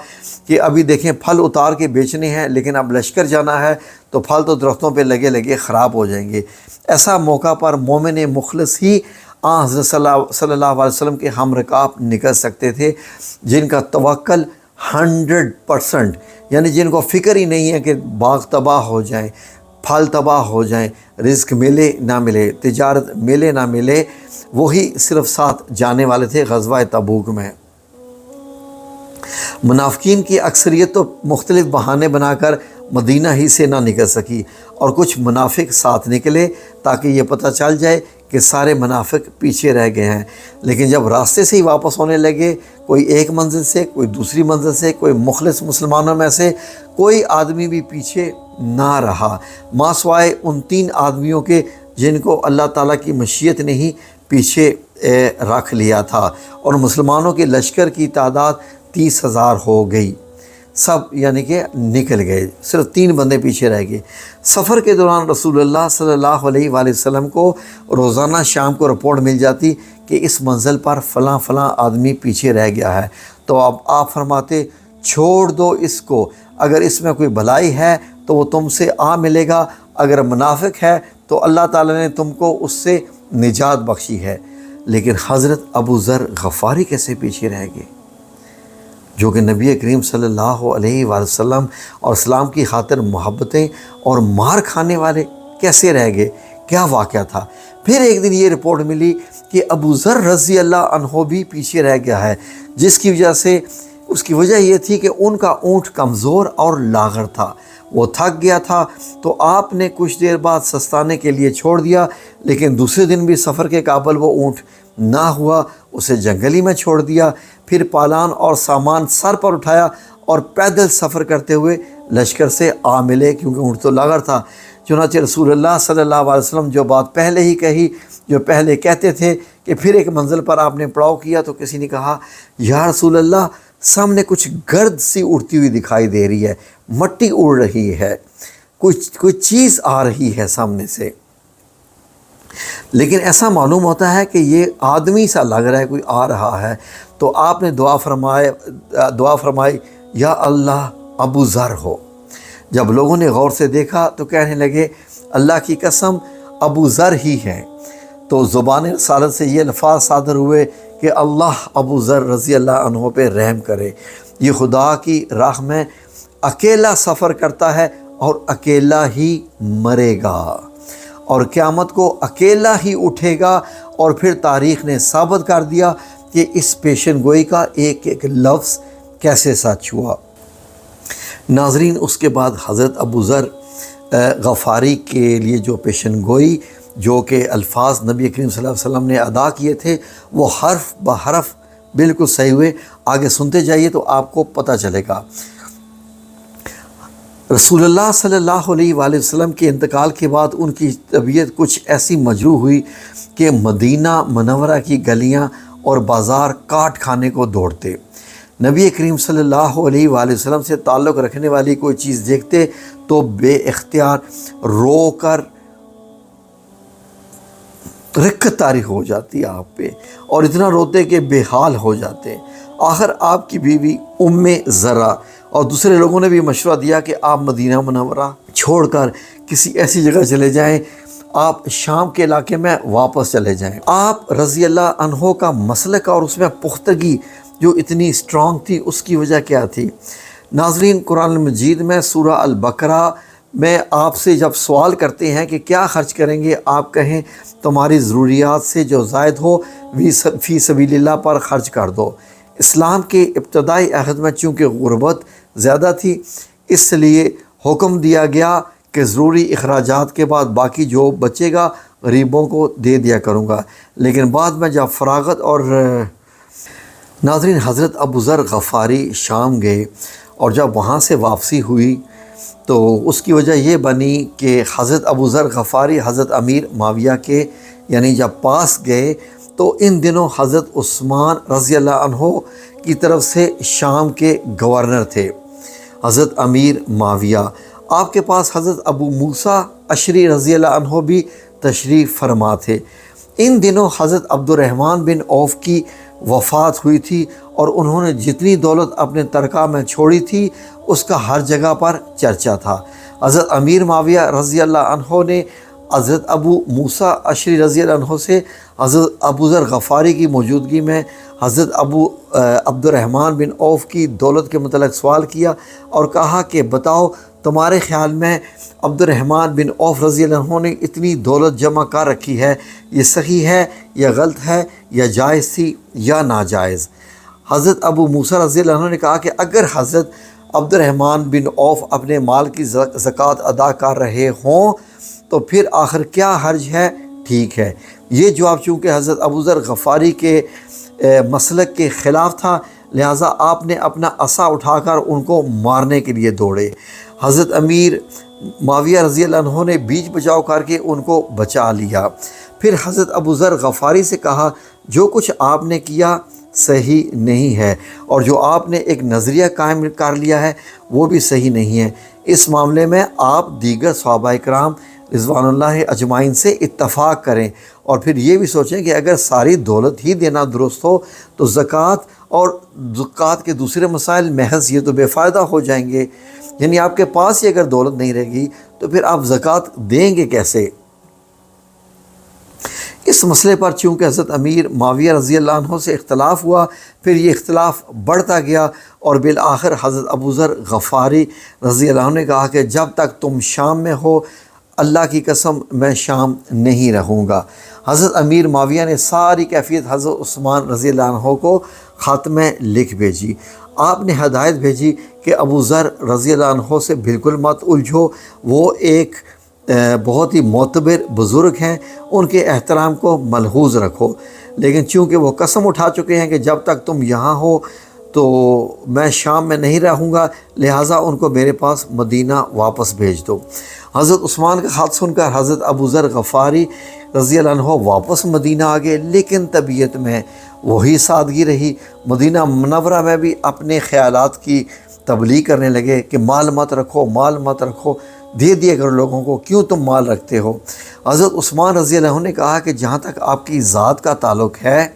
[SPEAKER 1] کہ ابھی دیکھیں پھل اتار کے بیچنے ہیں، لیکن اب لشکر جانا ہے تو پھل تو درختوں پہ لگے لگے خراب ہو جائیں گے۔ ایسا موقع پر مومن مخلص ہی حضرت صلی اللہ علیہ وسلم کے ہم رکاب نکل سکتے تھے، جن کا توکل 100%، یعنی جن کو فکر ہی نہیں ہے کہ باغ تباہ ہو جائیں، پھل تباہ ہو جائیں، رزق ملے نہ ملے، تجارت ملے نہ ملے، وہی صرف ساتھ جانے والے تھے غزوہ تبوک میں۔ منافقین کی اکثریت تو مختلف بہانے بنا کر مدینہ ہی سے نہ نکل سکی، اور کچھ منافق ساتھ نکلے تاکہ یہ پتہ چل جائے کہ سارے منافق پیچھے رہ گئے ہیں۔ لیکن جب راستے سے ہی واپس ہونے لگے، کوئی ایک منزل سے، کوئی دوسری منزل سے، کوئی مخلص مسلمانوں میں سے کوئی آدمی بھی پیچھے نہ رہا، ماں سوائے ان 3 آدمیوں کے جن کو اللہ تعالیٰ کی مشیت نے ہی پیچھے رکھ لیا تھا، اور مسلمانوں کے لشکر کی تعداد 30,000 ہو گئی۔ سب یعنی کہ نکل گئے، صرف 3 بندے پیچھے رہ گئے۔ سفر کے دوران رسول اللہ صلی اللہ علیہ وآلہ وسلم کو روزانہ شام کو رپورٹ مل جاتی کہ اس منزل پر فلاں فلاں آدمی پیچھے رہ گیا ہے، تو اب آپ فرماتے چھوڑ دو اس کو، اگر اس میں کوئی بھلائی ہے تو وہ تم سے ملے گا، اگر منافق ہے تو اللہ تعالیٰ نے تم کو اس سے نجات بخشی ہے۔ لیکن حضرت ابو ذر غفاری کیسے پیچھے رہ گئے، جو کہ نبی کریم صلی اللہ علیہ وآلہ وسلم اور اسلام کی خاطر محبتیں اور مار کھانے والے کیسے رہ گئے؟ کیا واقعہ تھا؟ پھر ایک دن یہ رپورٹ ملی کہ ابو ذر رضی اللہ عنہ بھی پیچھے رہ گیا ہے، جس کی وجہ سے اس کی وجہ یہ تھی کہ ان کا اونٹ کمزور اور لاغر تھا، وہ تھک گیا تھا، تو آپ نے کچھ دیر بعد سستانے کے لیے چھوڑ دیا، لیکن دوسرے دن بھی سفر کے قابل وہ اونٹ نہ ہوا، اسے جنگلی میں چھوڑ دیا۔ پھر پالان اور سامان سر پر اٹھایا اور پیدل سفر کرتے ہوئے لشکر سے ملے، کیونکہ اونٹ تو لاغر تھا۔ چنانچہ رسول اللہ صلی اللہ علیہ وسلم جو بات پہلے ہی کہی، جو پہلے کہتے تھے کہ پھر ایک منزل پر آپ نے پڑاؤ کیا، تو کسی نے کہا یا رسول اللہ سامنے کچھ گرد سی اڑتی ہوئی دکھائی دے رہی ہے، مٹی اڑ رہی ہے، کوئی چیز آ رہی ہے سامنے سے، لیکن ایسا معلوم ہوتا ہے کہ یہ آدمی سا لگ رہا ہے، کوئی آ رہا ہے۔ تو آپ نے دعا فرمائی یا اللہ ابو ذر ہو۔ جب لوگوں نے غور سے دیکھا تو کہنے لگے اللہ کی قسم ابو ذر ہی ہے۔ تو زبان رسالت سے یہ الفاظ صادر ہوئے کہ اللہ ابو ذر رضی اللہ عنہ پہ رحم کرے، یہ خدا کی راہ میں اکیلا سفر کرتا ہے اور اکیلا ہی مرے گا، اور قیامت کو اکیلا ہی اٹھے گا۔ اور پھر تاریخ نے ثابت کر دیا کہ اس پیشن گوئی کا ایک ایک لفظ کیسے سچ ہوا۔ ناظرین، اس کے بعد حضرت ابو ذر غفاری کے لیے جو پیشن گوئی، جو کہ الفاظ نبی کریم صلی اللہ علیہ وسلم نے ادا کیے تھے، وہ حرف بحرف بالکل صحیح ہوئے۔ آگے سنتے جائیے تو آپ کو پتہ چلے گا۔ رسول اللہ صلی اللہ علیہ وآلہ وسلم کے انتقال کے بعد ان کی طبیعت کچھ ایسی مجروح ہوئی کہ مدینہ منورہ کی گلیاں اور بازار کاٹ کھانے کو دوڑتے۔ نبی کریم صلی اللہ علیہ وآلہ وسلم سے تعلق رکھنے والی کوئی چیز دیکھتے تو بے اختیار رو کر رکت طاری ہو جاتی آپ پہ، اور اتنا روتے کہ بے حال ہو جاتے۔ آخر آپ کی بیوی ام زرع اور دوسرے لوگوں نے بھی مشورہ دیا کہ آپ مدینہ منورہ چھوڑ کر کسی ایسی جگہ چلے جائیں، آپ شام کے علاقے میں واپس چلے جائیں۔ آپ رضی اللہ عنہ کا مسلک اور اس میں پختگی جو اتنی اسٹرانگ تھی، اس کی وجہ کیا تھی؟ ناظرین، قرآن مجید میں سورہ البقرہ میں آپ سے جب سوال کرتے ہیں کہ کیا خرچ کریں گے، آپ کہیں تمہاری ضروریات سے جو زائد ہو فی سبیل اللہ پر خرچ کر دو۔ اسلام کے ابتدائی عہد میں چونکہ غربت زیادہ تھی، اس لیے حکم دیا گیا کہ ضروری اخراجات کے بعد باقی جو بچے گا غریبوں کو دے دیا کروں گا۔ لیکن بعد میں جب فراغت اور ناظرین، حضرت ابو ذر غفاری شام گئے، اور جب وہاں سے واپسی ہوئی تو اس کی وجہ یہ بنی کہ حضرت ابو ذر غفاری حضرت امیر معاویہ کے یعنی جب پاس گئے تو ان دنوں حضرت عثمان رضی اللہ عنہ کی طرف سے شام کے گورنر تھے حضرت امیر معاویہ۔ آپ کے پاس حضرت ابو موسیٰ اشعری رضی اللہ عنہ بھی تشریف فرما تھے۔ ان دنوں حضرت عبد الرحمن بن عوف کی وفات ہوئی تھی، اور انہوں نے جتنی دولت اپنے ترکہ میں چھوڑی تھی اس کا ہر جگہ پر چرچا تھا۔ حضرت امیر معاویہ رضی اللہ عنہ نے حضرت ابو موسیٰ اشعری رضی اللہ عنہ سے حضرت ابو ذر غفاری کی موجودگی میں حضرت ابو عبد الرحمن بن عوف کی دولت کے متعلق سوال کیا اور کہا کہ بتاؤ تمہارے خیال میں عبد الرحمن بن عوف رضی اللہ عنہ نے اتنی دولت جمع کر رکھی ہے، یہ صحیح ہے یا غلط ہے یا جائز تھی یا ناجائز؟ حضرت ابو موسیٰ رضی اللہ عنہ نے کہا کہ اگر حضرت عبد الرحمن بن عوف اپنے مال کی زکوٰۃ ادا کر رہے ہوں تو پھر آخر کیا حرج ہے، ٹھیک ہے۔ یہ جواب چونکہ حضرت ابو ذر غفاری کے مسلک کے خلاف تھا، لہٰذا آپ نے اپنا عصا اٹھا کر ان کو مارنے کے لیے دوڑے۔ حضرت امیر معاویہ رضی اللہ عنہ نے بیچ بچاؤ کر کے ان کو بچا لیا۔ پھر حضرت ابو ذر غفاری سے کہا جو کچھ آپ نے کیا صحیح نہیں ہے، اور جو آپ نے ایک نظریہ قائم کر لیا ہے وہ بھی صحیح نہیں ہے۔ اس معاملے میں آپ دیگر صحابہ کرام رضوان اللہ اجمعین سے اتفاق کریں، اور پھر یہ بھی سوچیں کہ اگر ساری دولت ہی دینا درست ہو تو زکوٰۃ اور زکوٰۃ کے دوسرے مسائل محض یہ تو بے فائدہ ہو جائیں گے۔ یعنی آپ کے پاس ہی اگر دولت نہیں رہے گی تو پھر آپ زکوٰۃ دیں گے کیسے؟ اس مسئلے پر چونکہ حضرت امیر معاویہ رضی اللہ عنہ سے اختلاف ہوا، پھر یہ اختلاف بڑھتا گیا اور بالآخر حضرت ابو ذر غفاری رضی اللہ عنہ نے کہا کہ جب تک تم شام میں ہو اللہ کی قسم میں شام نہیں رہوں گا۔ حضرت امیر معاویہ نے ساری کیفیت حضرت عثمان رضی اللہ عنہ کو خط میں لکھ بھیجی۔ آپ نے ہدایت بھیجی کہ ابو ذر رضی اللہ عنہ سے بالکل مت الجھو، وہ ایک بہت ہی معتبر بزرگ ہیں، ان کے احترام کو ملحوظ رکھو، لیکن چونکہ وہ قسم اٹھا چکے ہیں کہ جب تک تم یہاں ہو تو میں شام میں نہیں رہوں گا، لہٰذا ان کو میرے پاس مدینہ واپس بھیج دو۔ حضرت عثمان کا خط سن کر حضرت ابو ذر غفاری رضی اللہ عنہ واپس مدینہ آ گئے، لیکن طبیعت میں وہی سادگی رہی۔ مدینہ منورہ میں بھی اپنے خیالات کی تبلیغ کرنے لگے کہ مال مت رکھو، مال مت رکھو، دے دیا کرو لوگوں کو، کیوں تم مال رکھتے ہو؟ حضرت عثمان رضی اللہ عنہ نے کہا کہ جہاں تک آپ کی ذات کا تعلق ہے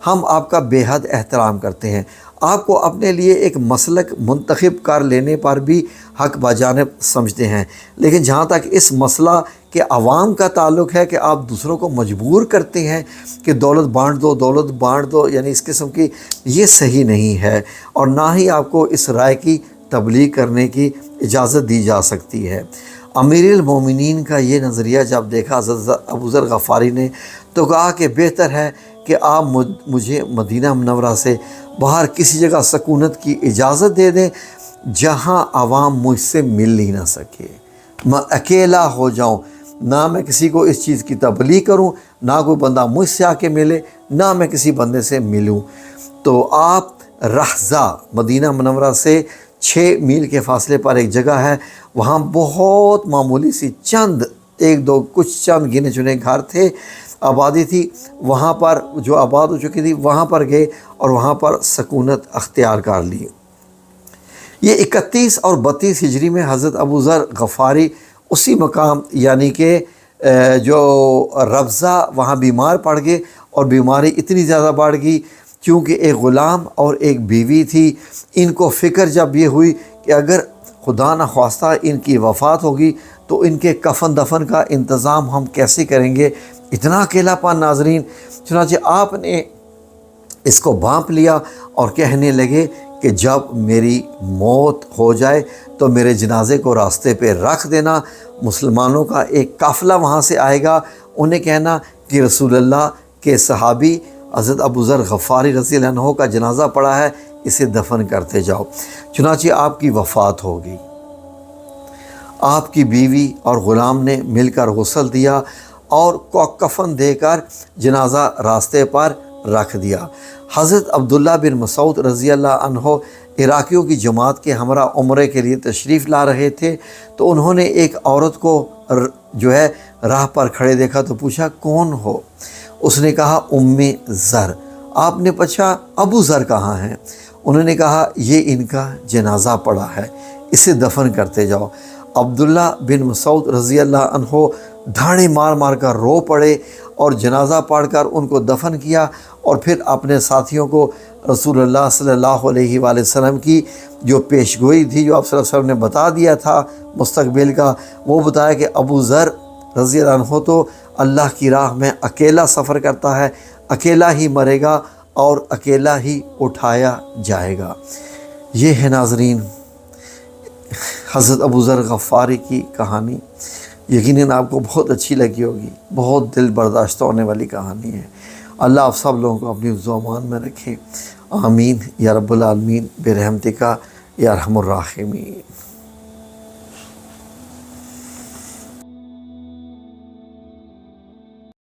[SPEAKER 1] ہم آپ کا بے حد احترام کرتے ہیں، آپ کو اپنے لیے ایک مسلک منتخب کر لینے پر بھی حق بجانب سمجھتے ہیں، لیکن جہاں تک اس مسئلہ کہ عوام کا تعلق ہے کہ آپ دوسروں کو مجبور کرتے ہیں کہ دولت بانٹ دو، دولت بانٹ دو، یعنی اس قسم کی، یہ صحیح نہیں ہے، اور نہ ہی آپ کو اس رائے کی تبلیغ کرنے کی اجازت دی جا سکتی ہے۔ امیر المومنین کا یہ نظریہ جب دیکھا حضرت ابو ذر غفاری نے تو کہا کہ بہتر ہے کہ آپ مجھے مدینہ منورہ سے باہر کسی جگہ سکونت کی اجازت دے دیں جہاں عوام مجھ سے مل ہی نہ سکے، میں اکیلا ہو جاؤں، نہ میں کسی کو اس چیز کی تبلیغ کروں، نہ کوئی بندہ مجھ سے آ کے ملے، نہ میں کسی بندے سے ملوں۔ تو آپ رحضہ مدینہ منورہ سے 6 میل کے فاصلے پر ایک جگہ ہے، وہاں بہت معمولی سی چند کچھ چند گنے چنے گھر تھے، آبادی تھی، وہاں پر جو آباد ہو چکی تھی وہاں پر گئے اور وہاں پر سکونت اختیار کر لی۔ یہ 31 اور 32 ہجری میں حضرت ابو ذر غفاری اسی مقام یعنی کہ جو ربضہ وہاں بیمار پڑ گئے، اور بیماری اتنی زیادہ بڑھ گئی کیونکہ ایک غلام اور ایک بیوی تھی۔ ان کو فکر جب یہ ہوئی کہ اگر خدا نخواستہ ان کی وفات ہوگی تو ان کے کفن دفن کا انتظام ہم کیسے کریں گے؟ اتنا اکیلا پان ناظرین، چنانچہ آپ نے اس کو بھانپ لیا اور کہنے لگے کہ جب میری موت ہو جائے تو میرے جنازے کو راستے پہ رکھ دینا، مسلمانوں کا ایک قافلہ وہاں سے آئے گا، انہیں کہنا کہ رسول اللہ کے صحابی حضرت ابو ذر غفاری رضی اللہ عنہ کا جنازہ پڑا ہے، اسے دفن کرتے جاؤ۔ چنانچہ آپ کی وفات ہو گئی۔ آپ کی بیوی اور غلام نے مل کر غسل دیا اور کفن دے کر جنازہ راستے پر رکھ دیا۔ حضرت عبداللہ بن مسعود رضی اللہ عنہ عراقیوں کی جماعت کے ہمراہ عمرے کے لیے تشریف لا رہے تھے، تو انہوں نے ایک عورت کو راہ پر کھڑے دیکھا تو پوچھا کون ہو؟ اس نے کہا ام ذر۔ آپ نے پوچھا ابو ذر کہاں ہیں؟ انہوں نے کہا یہ ان کا جنازہ پڑا ہے، اسے دفن کرتے جاؤ۔ عبداللہ بن مسعود رضی اللہ عنہ دھاڑے مار مار کر رو پڑے اور جنازہ پڑھ کر ان کو دفن کیا، اور پھر اپنے ساتھیوں کو رسول اللہ صلی اللہ علیہ وآلہ وسلم کی جو پیشگوئی تھی، جو آپ صلی اللہ علیہ وسلم نے بتا دیا تھا مستقبل کا، وہ بتایا کہ ابو ذر رضی اللہ عنہ تو اللہ کی راہ میں اکیلا سفر کرتا ہے، اکیلا ہی مرے گا اور اکیلا ہی اٹھایا جائے گا۔ یہ ہے ناظرین حضرت ابو ذر غفاری کی کہانی۔ یقیناً آپ کو بہت اچھی لگی ہوگی، بہت دل برداشتہ ہونے والی کہانی ہے۔ اللہ آپ سب لوگوں کو اپنی حفظ و امان میں رکھے، آمین یا رب العالمین برحمتک یا ارحم الراحمین۔